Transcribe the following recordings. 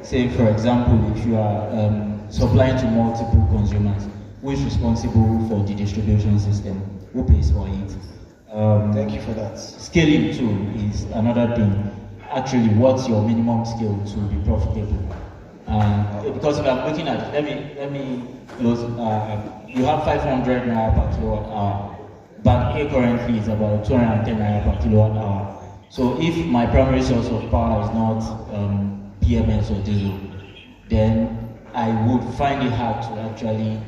say for example, if you are supplying to multiple consumers, who is responsible for the distribution system? Who pays for it? Thank you for that. Scaling too is another thing. Actually, what's your minimum scale to be profitable? Because if I'm looking at, let me close. You have 500 naira per kilowatt hour. Bag A currently is about 210 naira per kilowatt hour. So if my primary source of power is not PMS or diesel, then I would find it hard to actually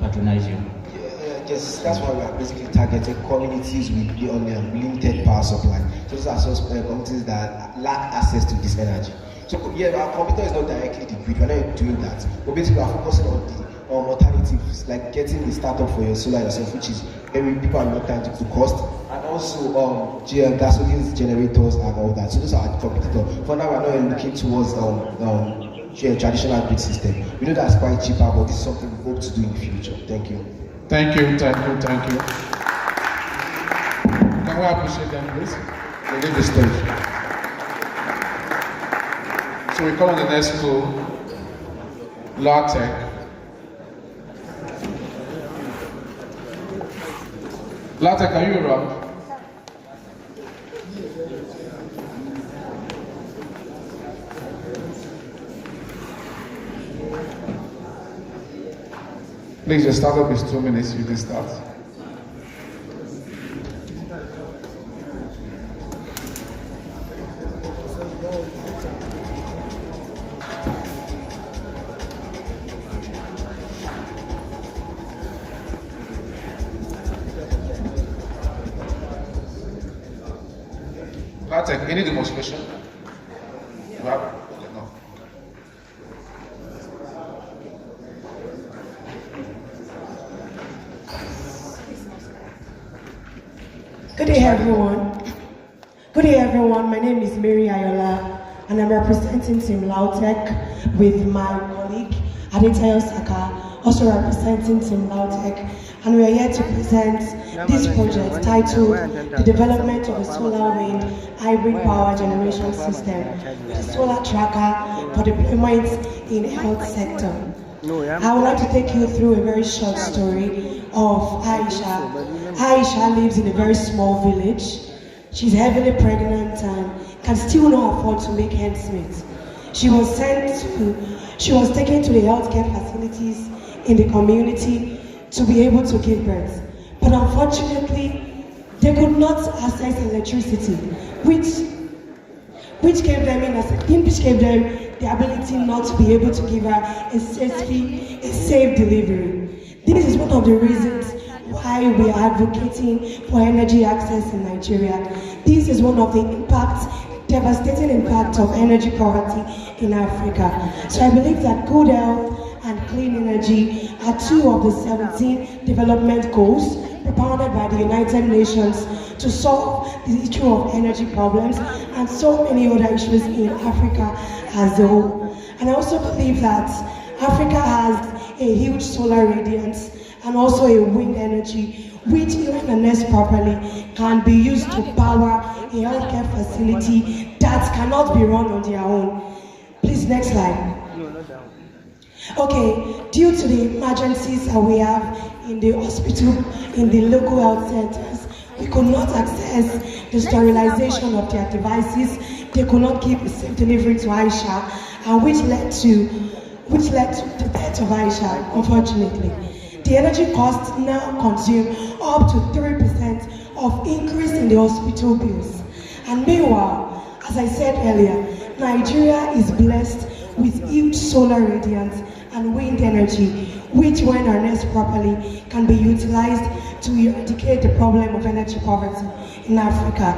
patronize you. Yes, that's why we are basically targeting communities with limited power supply. Those are communities that lack access to this energy. So yeah, our computer is not directly the grid, we're not doing that. But basically we are focusing on the alternatives, like getting a startup for your solar yourself, which is very people are not trying to cost, and also gasoline generators and all that. So those are our competitors. For now, we're not looking towards traditional grid system. We know that's quite cheaper, but this is something we hope to do in the future. Thank you. Thank you, thank you, thank you. Can we appreciate them, please? They leave the stage. So we call on the next school, Law Tech. Law Tech, are you around? Please, your startup is 2 minutes, you can start. Patrick, any demonstration? You have? Okay, no. Good day, everyone. Good day, everyone. My name is Mary Ayola, and I'm representing Team Lautech with my colleague Adetayo Saka, also representing Team Lautech, and we are here to present this project titled The Development of a Solar Wind Hybrid Power Generation System with a Solar Tracker for Deployment in the Health Sector. I would like to take you through a very short story of Aisha. Aisha lives in a very small village. She's heavily pregnant and can still not afford to make ends meet. She was taken to the healthcare facilities in the community to be able to give birth. But unfortunately, they could not access electricity, which gave them the ability not to be able to give her a safe delivery. This is one of the reasons why we are advocating for energy access in Nigeria. This is one of the devastating impacts of energy poverty in Africa. So I believe that good health and clean energy are two of the 17 development goals propounded by the United Nations to solve the issue of energy problems and so many other issues in Africa as a whole. And I also believe that Africa has a huge solar radiance and also a wind energy, which, even harnessed properly, can be used to power a healthcare facility that cannot be run on their own. Please, next slide. Okay, due to the emergencies that we have in the hospital, in the local health centers, we could not access the sterilization of their devices. They could not keep a safe delivery to Aisha, and which led to the death of Aisha, unfortunately. The energy costs now consume up to 3% of increase in the hospital bills. And meanwhile, as I said earlier, Nigeria is blessed with huge solar radiance and wind energy, which, when harnessed properly, can be utilized to eradicate the problem of energy poverty in Africa.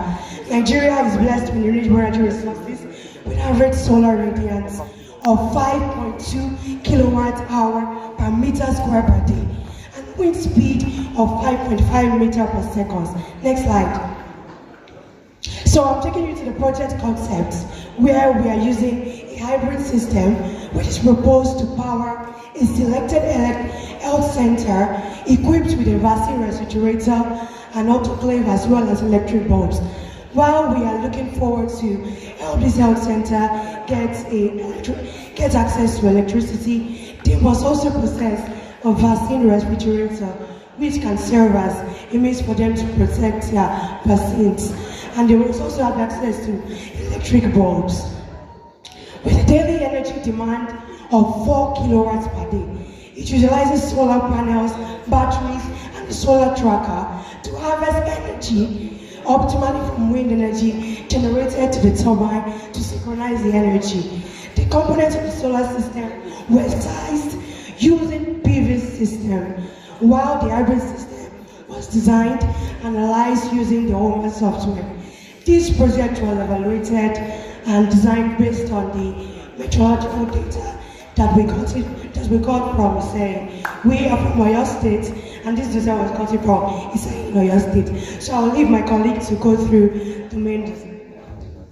Nigeria is blessed with renewable energy resources with average solar radiance of 5.2 kilowatt hour per meter square per day and wind speed of 5.5 meter per second. Next slide. So I'm taking you to the project concept where we are using a hybrid system which is proposed to power a selected health center equipped with a vaccine refrigerator and autoclave as well as electric bulbs. While we are looking forward to help this health center get access to electricity, they must also possess a vaccine respirator, which can serve as a means for them to protect their vaccines. And they must also have access to electric bulbs. With a daily energy demand of 4 kilowatts per day, it utilizes solar panels, batteries, and a solar tracker to harvest energy optimally from wind energy generated to the turbine to synchronize the energy. The components of the solar system were sized using PV system, while the hybrid system was designed and analyzed using the Homer software. This project was evaluated and designed based on the meteorological data that we got from we are from Oyo State, and this design was gotten from Oyo State. So I'll leave my colleague to go through the main design.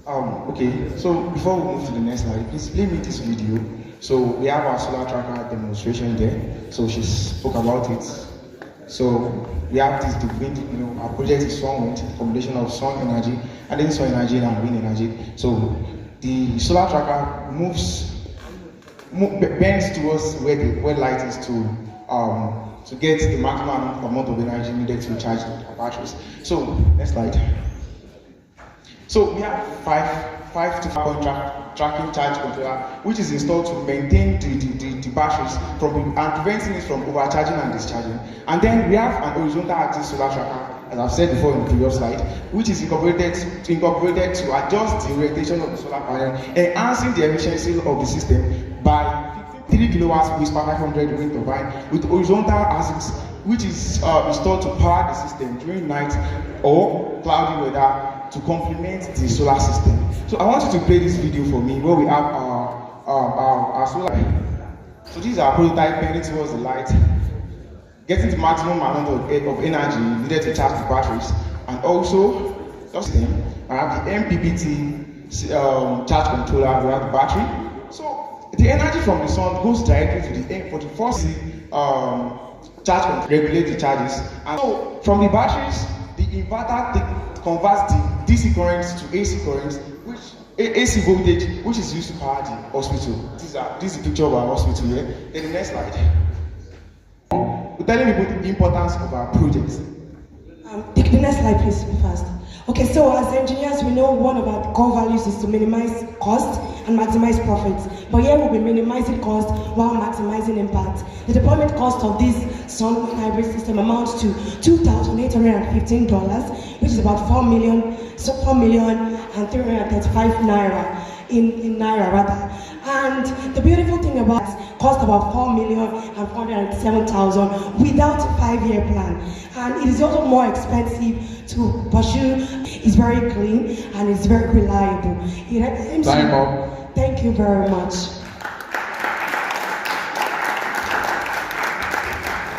Okay, so before we move to the next slide, please play me this video. So we have our solar tracker demonstration there. So she spoke about it. So we have this, the wind, our project is sun wind, combination of sun energy, and then sun energy and wind energy. So the solar tracker bends towards where light is to get the maximum amount of energy needed to charge the batteries. So next slide. So we have 5 to 5 point tracking charge controller, which is installed to maintain the batteries and preventing it from overcharging and discharging. And then we have an horizontal axis solar tracker, as I've said before in the previous slide, which is incorporated to adjust the orientation of the solar panel, enhancing the efficiency of the system by 3 kilowatts with 500 wind turbine with horizontal axis, which is installed to power the system during night or cloudy weather to complement the solar system. So I want you to play this video for me where we have our solar. So this is our prototype bending towards the light, getting the maximum amount of energy needed to charge the batteries, and also I have the MPPT charge controller. We have the battery. So the energy from the sun goes directly to the M for the first charge control, regulate the charges. And so from the batteries, the inverter converts the DC current to AC current, which AC voltage, which is used to power the hospital. This is the picture of our hospital here. Then the next slide. We're telling people the importance of our projects. Take the next slide, please, fast. Okay, so as engineers, we know one of our core values is to minimize cost and maximize profits. But here we'll be minimizing cost while maximizing impact. The deployment cost of this sun hybrid system amounts to $2,815, which is about 4,335 naira in naira rather. And the beautiful thing about it cost about 4,407,000 without a 5-year plan. And it is also more expensive to pursue. It's very clean and it's very reliable. Time up. Thank you very much.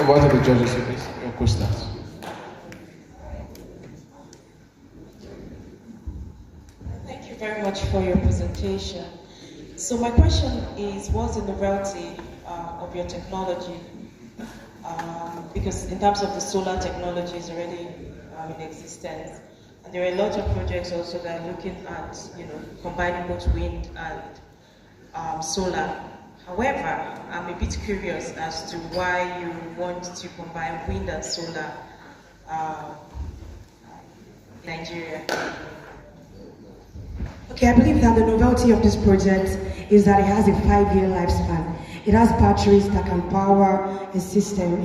Over to the judges, please. Your questions. Thank you very much for your presentation. So my question is, what's the novelty of your technology? Because in terms of the solar technology is already in existence, and there are a lot of projects also that are looking at combining both wind and solar. However, I'm a bit curious as to why you want to combine wind and solar in Nigeria. Okay, I believe that the novelty of this project is that it has a 5-year lifespan. It has batteries that can power a system in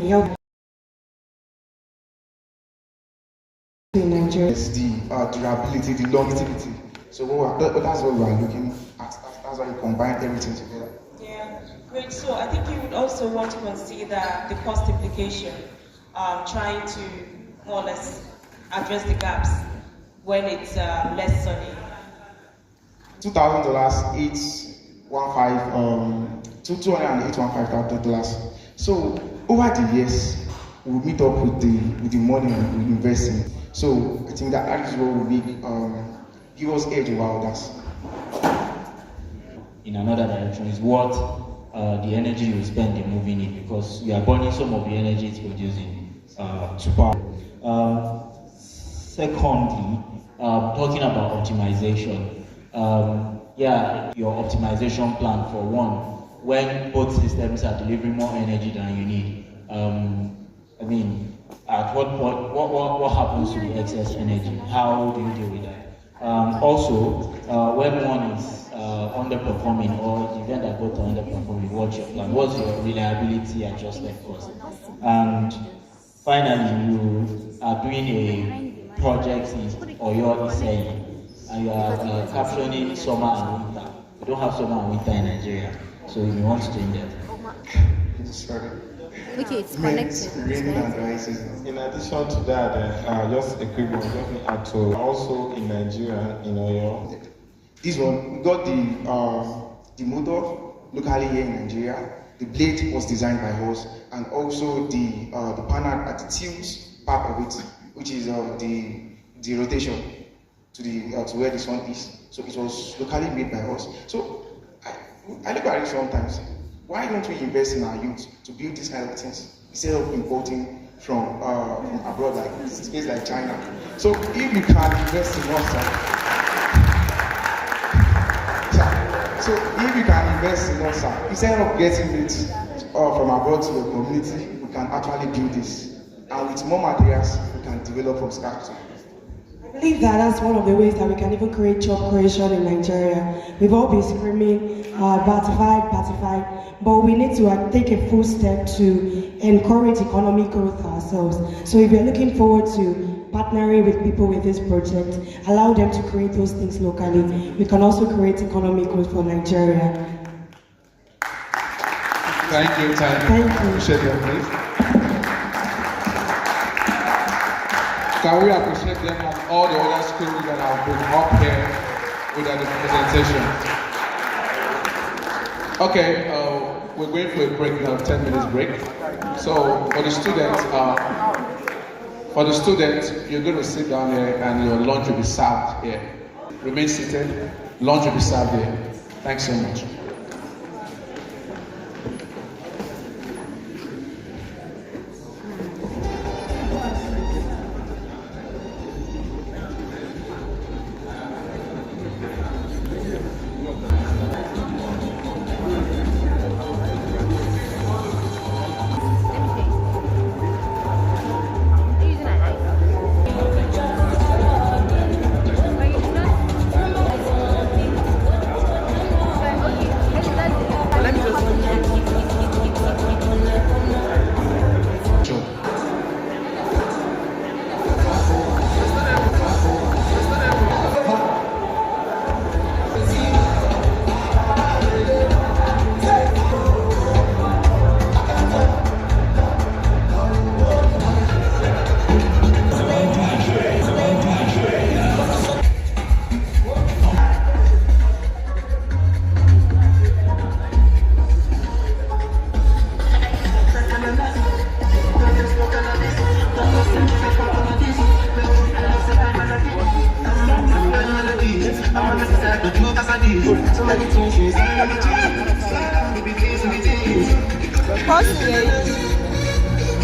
Nigeria. It's the durability, the longevity. So that's what we are looking at. That's why we combine everything together. Yeah, great. So I think you would also want to consider the cost implication, trying to more or less address the gaps when it's less sunny. $208,115. So over the years, we'll meet up with the money we invest in. So I think that is what will give us edge over others. In another direction is what the energy you spend in moving it, because you are burning some of the energy it's producing to power. Secondly, talking about optimization. yeah, your optimization plan for one, when both systems are delivering more energy than you need. I mean, at what point, what happens to the excess energy? How do you deal with that? Also, when one is underperforming or the event that both are underperforming, what's your plan? What's your reliability adjusted cost? And finally, you are doing a project in Oyo Isei, and you are capturing summer and winter. We don't have summer and winter in Nigeria, so you want to change that. Sorry. Okay, it's connected. Raining and dry season. In addition to that, just a quick one, let me add to also in Nigeria, in Oyo. This one, we got the motor locally here in Nigeria. The blade was designed by us, and also the panel at the tilt part of it, which is the rotation to where the sun is. So it was locally made by us. So I look at it sometimes. Why don't we invest in our youth to build these kind of things instead of importing from abroad, like space like China? So if you can invest in us, so if you can invest in us, instead of getting it from abroad to the community, we can actually build this, and with more materials, we can develop from scratch. I believe that that's one of the ways that we can even create job creation in Nigeria. We've all been screaming, batified, but we need to take a full step to encourage economic growth ourselves. So if you're looking forward to partnering with people with this project, allow them to create those things locally. We can also create economic growth for Nigeria. Thank you, Tanya. Thank you. Appreciate them, please. Can we appreciate them and all the other schools that have been up here with the presentation? Okay, we're going for a break now, 10 minutes break. So for the students, you're going to sit down here and your lunch will be served here. Remain seated, lunch will be served here. Thanks so much.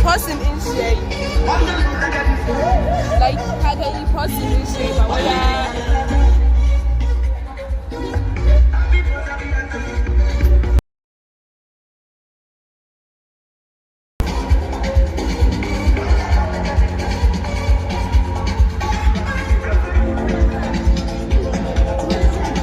Person in shape. Like, how can you person in shape?